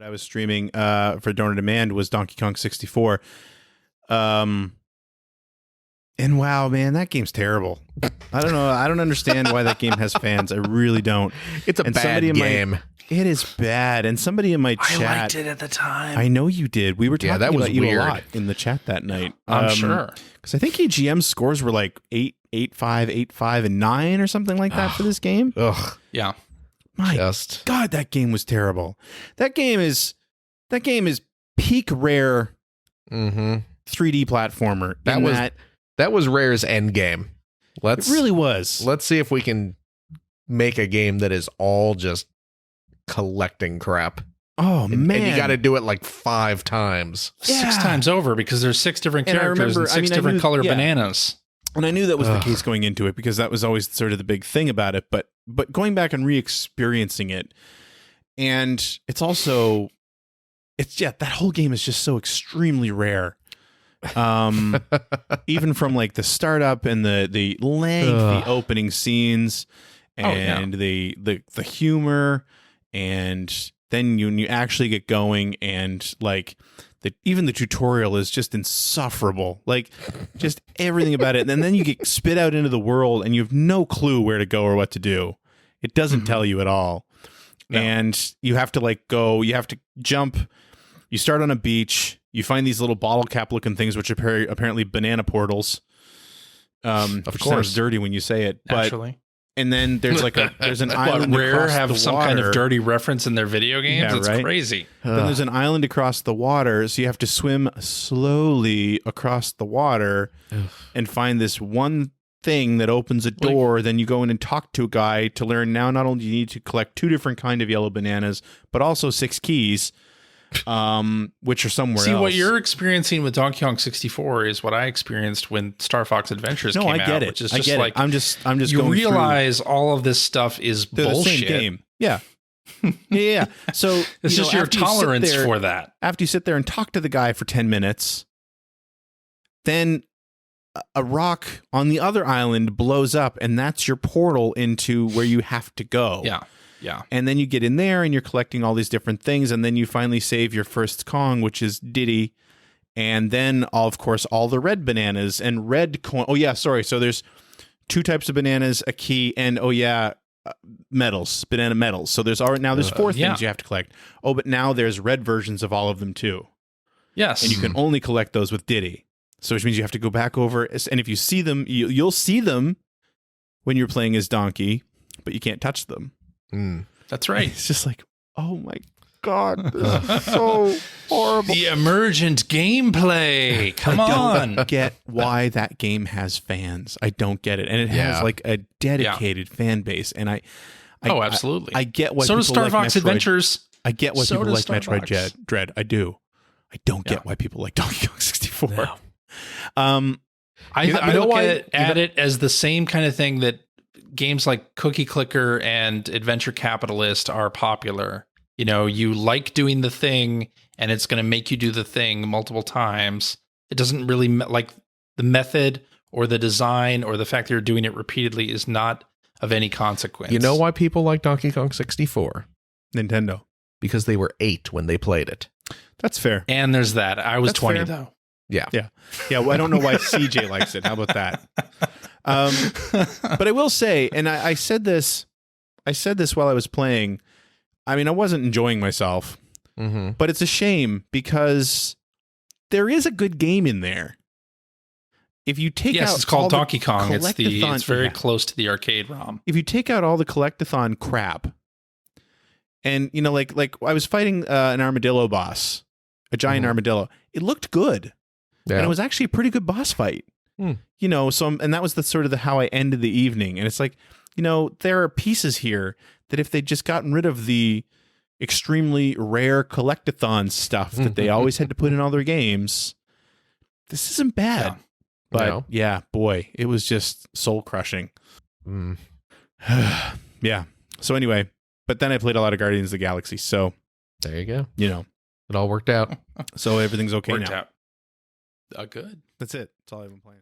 I was streaming for Donor Demand was Donkey Kong 64. And wow, man, that game's terrible. I don't know. I don't understand why that game has fans. I really don't. It's a bad game. It is bad. And somebody in my chat. I liked it at the time. I know you did. We were talking that was about you weird. a lot in the chat that night. I'm sure. Because I think EGM's scores were like 8, 8-5, 8-5, and 9 or something like that for this game. Ugh. Yeah. My Just God, that game was terrible. That game is peak Rare 3D platformer. That was Rare's end game. It really was. Let's see if we can make a game that is all just collecting crap. Oh, man. And you got to do it like 5 times. Yeah. 6 times over because there's 6 different characters and 6 different color bananas. And I knew that was the case going into it because that was always sort of the big thing about it. But going back and re-experiencing it, and it's also, that whole game is just so extremely rare. Even from like the startup and the lengthy opening scenes and the humor, and then you actually get going and like even the tutorial is just insufferable, like just everything about it. And then you get spit out into the world and you have no clue where to go or what to do. It doesn't tell you at all. No. And you have to you have to jump. You start on a beach. You find these little bottle cap looking things, which are apparently banana portals. Of course, sounds dirty when you say it. But, naturally. And then there's there's an island. Rare across have the some water. kind of dirty reference in their video games. Yeah, it's right? crazy. Then there's an island across the water, so you have to swim slowly across the water and find this one thing that opens a door. Then you go in and talk to a guy to learn. Now, not only do you need to collect 2 different kind of yellow bananas, but also 6 keys. Which are somewhere else. See, what you're experiencing with Donkey Kong 64 is what I experienced when Star Fox Adventures came out. No, I get it. Which is I just get like, it. I'm just you going realize all of this stuff is through bullshit. the same game. Yeah. Yeah. So it's just your tolerance for that. After you sit there and talk to the guy for 10 minutes, then a rock on the other island blows up, and that's your portal into where you have to go. Yeah. Yeah. And then you get in there and you're collecting all these different things. And then you finally save your first Kong, which is Diddy. And then, of course, all the red bananas and red coin. Oh, yeah. Sorry. So there's 2 types of bananas, a key, and medals, banana medals. So there's 4 things you have to collect. Oh, but now there's red versions of all of them, too. Yes. And you can only collect those with Diddy. So which means you have to go back over. And if you see them, you'll see them when you're playing as Donkey, but you can't touch them. That's right. It's just like, oh my God, this is so horrible. The emergent gameplay. Come on. I don't get why that game has fans. I don't get it. And it has like a dedicated fan base. And I absolutely. I get why so people does Star like Fox Metroid. Adventures. I get why So people does like Star Metroid Fox. Dread. I do. I don't get why people like Donkey Kong 64. No. I look at it as the same kind of thing that games like Cookie Clicker and Adventure Capitalist are popular. You know, you like doing the thing and it's going to make you do the thing multiple times. It doesn't really like the method or the design or the fact that you're doing it repeatedly is not of any consequence. You know why people like Donkey Kong 64? Nintendo. Because they were 8 when they played it. That's fair. And there's that. I was That's 20 fair. though. Yeah. Well, I don't know why CJ likes it. How about that? But I will say, and I said this while I was playing. I mean, I wasn't enjoying myself, but it's a shame because there is a good game in there. If you take out, it's called Donkey Kong. Collectathon, It's very close to the arcade ROM. If you take out all the collectathon crap, and you know, like I was fighting an armadillo boss, a giant armadillo. It looked good. Yeah. And it was actually a pretty good boss fight. You know, and that was how I ended the evening. And it's like, you know, there are pieces here that if they'd just gotten rid of the extremely rare collectathon stuff that they always had to put in all their games, this isn't bad. Yeah. But yeah, boy, it was just soul crushing. Yeah. So anyway, but then I played a lot of Guardians of the Galaxy. So there you go. You know, it all worked out. So everything's okay now. Good. That's it. That's all I've been playing.